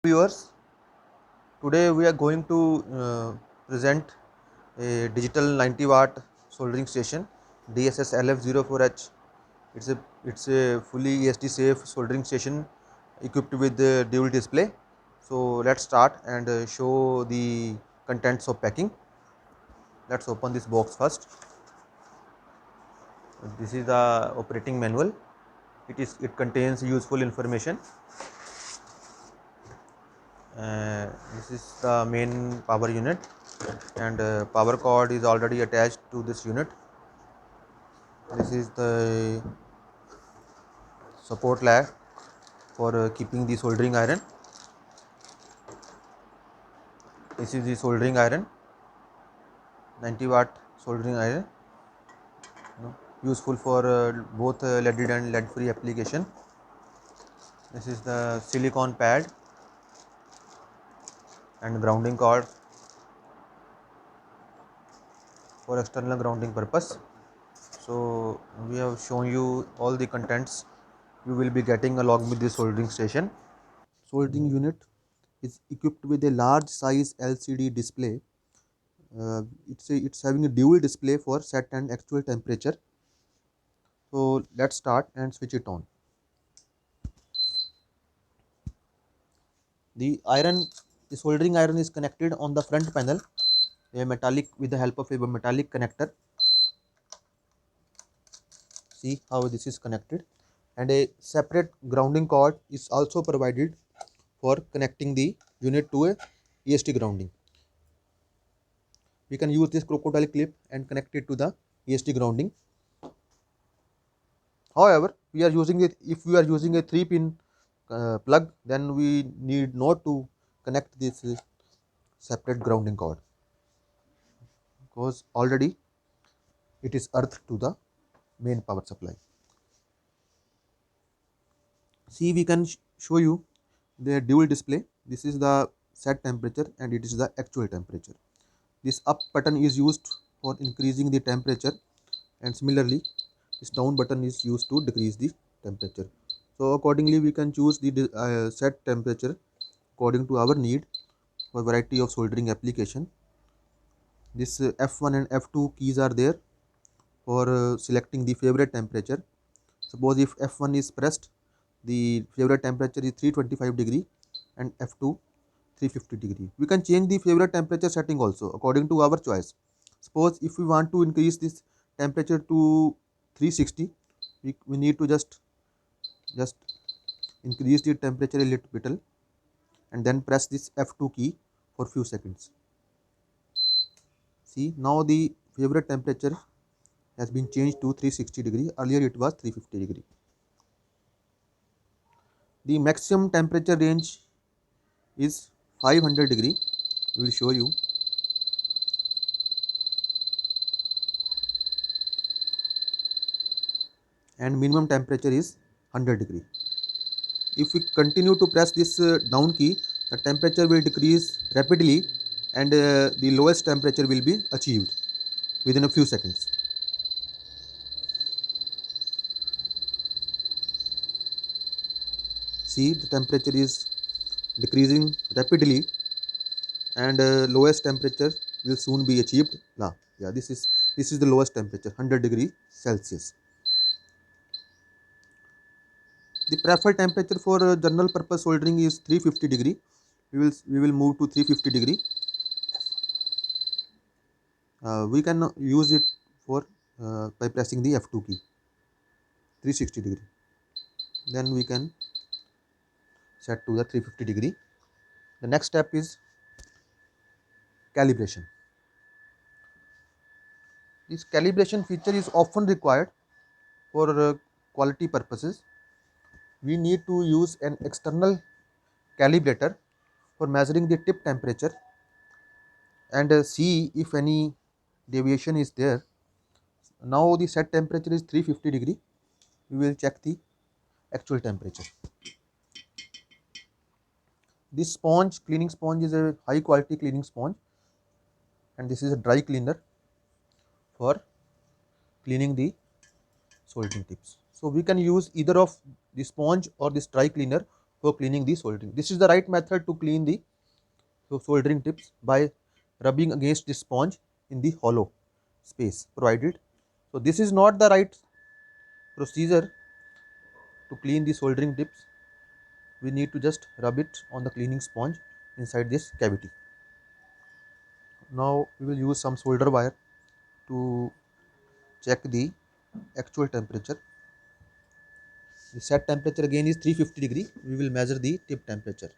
Viewers, today we are going to present a digital 90 watt soldering station DSS LF04H. It's a fully ESD safe soldering station equipped with the dual display. So let's start and show the contents of packing. Let's open this box first. This is the operating manual. It contains useful information. This is the main power unit, and power cord is already attached to this unit. This is the support lag for keeping the soldering iron. This is the soldering iron, 90 watt soldering iron, useful for both leaded and lead free application. This is the silicon pad and grounding cord for external grounding purpose. So we have shown you all the contents you will be getting along with the soldering station. Soldering unit is equipped with a large size LCD display. It's having a dual display for set and actual temperature. So let's start and switch it on. The soldering iron is connected on the front panel, with the help of a metallic connector. See how this is connected, and a separate grounding cord is also provided for connecting the unit to a ESD grounding. We can use this crocodile clip and connect it to the ESD grounding. However, if we are using a 3-pin plug, then we need not to connect this separate grounding cord, because already it is earthed to the main power supply. See, we can show you the dual display. This is the set temperature and it is the actual temperature. This up button is used for increasing the temperature, and similarly this down button is used to decrease the temperature. So accordingly we can choose the set temperature according to our need for variety of soldering application. This F1 and F2 keys are there for selecting the favorite temperature. Suppose if F1 is pressed, the favorite temperature is 325 degree and F2 350 degree. We can change the favorite temperature setting also according to our choice. Suppose if we want to increase this temperature to 360, we need to just increase the temperature a little bit and then press this F2 key for few seconds. See, now the favorite temperature has been changed to 360 degree. Earlier it was 350 degree. The maximum temperature range is 500 degree. We will show you. And minimum temperature is 100 degree. If we continue to press this down key, the temperature will decrease rapidly and the lowest temperature will be achieved within a few seconds. See, the temperature is decreasing rapidly and lowest temperature will soon be achieved. Yeah, this is the lowest temperature, 100 degree Celsius. The preferred temperature for general purpose soldering is 350 degree. We will move to 350 degree. We can use it for by pressing the F2 key, 360 degree. Then we can set to the 350 degree. The next step is calibration. This calibration feature is often required for quality purposes. We need to use an external calibrator for measuring the tip temperature and see if any deviation is there. Now the set temperature is 350 degree. We will check the actual temperature. This cleaning sponge is a high quality cleaning sponge, and this is a dry cleaner for cleaning the soldering tips. So we can use either of the sponge or this dry cleaner for cleaning the soldering. This is the right method to clean the soldering tips by rubbing against the sponge in the hollow space provided. So this is not the right procedure to clean the soldering tips. We need to just rub it on the cleaning sponge inside this cavity. Now we will use some solder wire to check the actual temperature. The set temperature again is 350 degree. We will measure the tip temperature.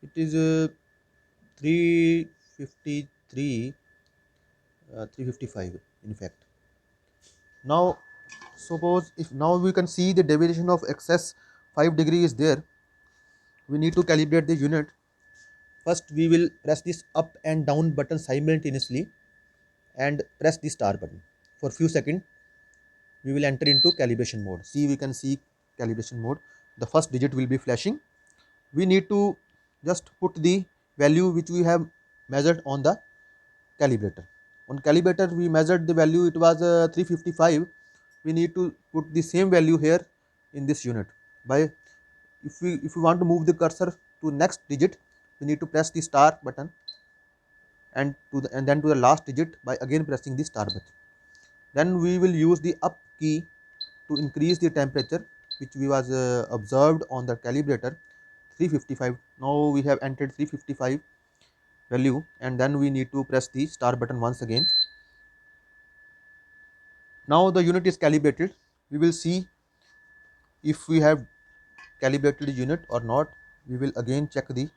It is 353, 355 in fact. Now suppose if now we can see the deviation of excess 5 degree is there, we need to calibrate the unit. First we will press this up and down button simultaneously and press the star button. For few seconds we will enter into calibration mode. See, we can see calibration mode. The first digit will be flashing. We need to just put the value which we have measured on the calibrator. On calibrator we measured the value, it was 355. We need to put the same value here in this unit. By if we want to move the cursor to next digit, we need to press the star button and then to the last digit by again pressing the star button. Then we will use the up key to increase the temperature which we was observed on the calibrator 355. Now we have entered 355 value and then we need to press the star button once again. Now the unit is calibrated. We will see if we have calibrated the unit or not. We will again check the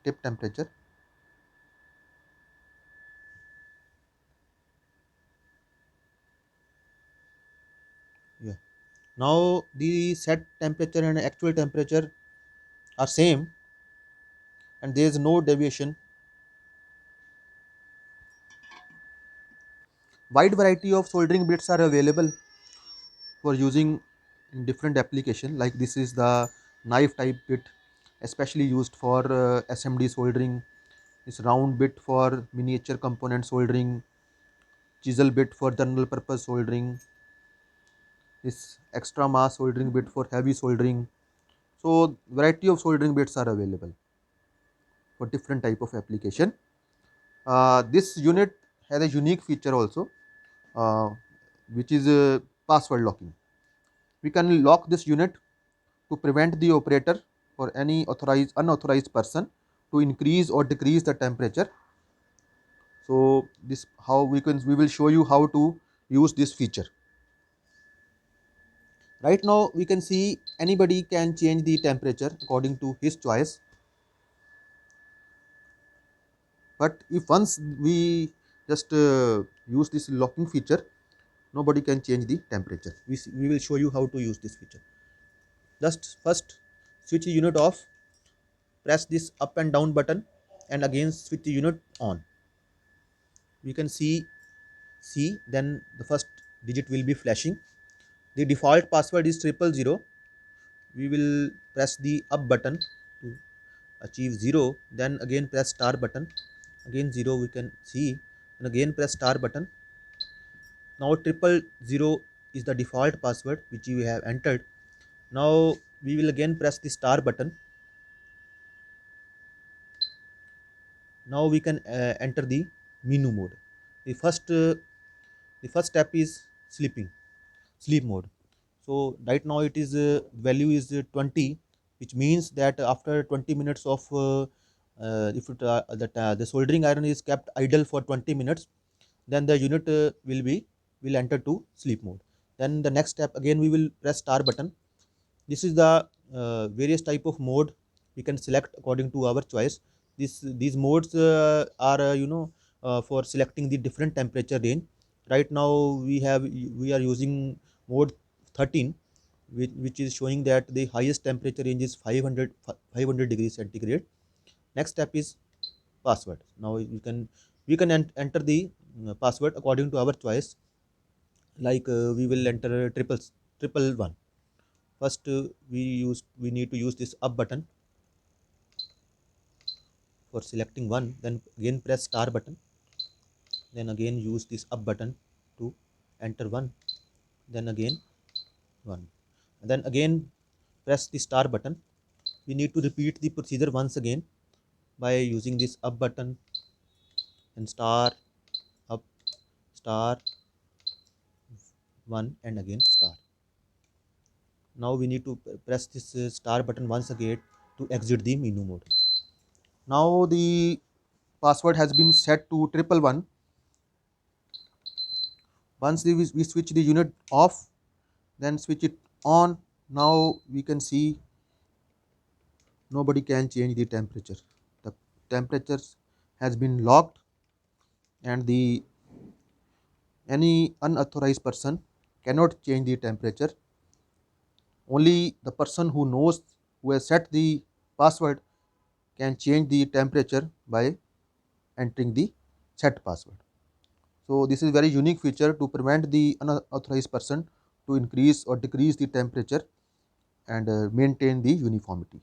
tip temperature. Yeah. Now the set temperature and actual temperature are same and there is no deviation. Wide variety of soldering bits are available for using in different application. Like this is the knife type bit, especially used for SMD soldering. This round bit for miniature component soldering, chisel bit for general purpose soldering, this extra mass soldering bit for heavy soldering. So variety of soldering bits are available for different type of application. This unit has a unique feature also, uh, which is password locking. We can lock this unit to prevent the operator or any unauthorized person to increase or decrease the temperature. So this how we will show you how to use this feature. Right now we can see anybody can change the temperature according to his choice. But if once we just use this locking feature, nobody can change the temperature. We will show you how to use this feature. Just first switch the unit off, press this up and down button and again switch the unit on. We can see then the first digit will be flashing. The default password is 000. We will press the up button to achieve 0, then again press star button, again 0 we can see, and again press star button. Now 000 is the default password which we have entered. Now we will again press the star button. Now we can enter the menu mode. The first step is sleep mode. So right now it is value is 20, which means that after 20 minutes of if it, the soldering iron is kept idle for 20 minutes, then the unit will enter to sleep mode. Then the next step again we will press star button. This is the various type of mode we can select according to our choice. These modes are for selecting the different temperature range. Right now we are using mode 13, which is showing that the highest temperature range is 500 degrees centigrade. Next step is password. Now we can enter the password according to our choice. Like we will enter triple one. First we need to use this up button for selecting one, then again press star button, then again use this up button to enter 1, then again 1, and then again press the star button. We need to repeat the procedure once again by using this up button and star, up, star, 1, and again star. Now we need to press this star button once again to exit the menu mode. Now the password has been set to 111. Once we switch the unit off, then switch it on. Now we can see nobody can change the temperature. The temperature has been locked, and the any unauthorized person cannot change the temperature. Only the person who has set the password can change the temperature by entering the set password. So this is very unique feature to prevent the unauthorized person to increase or decrease the temperature and maintain the uniformity.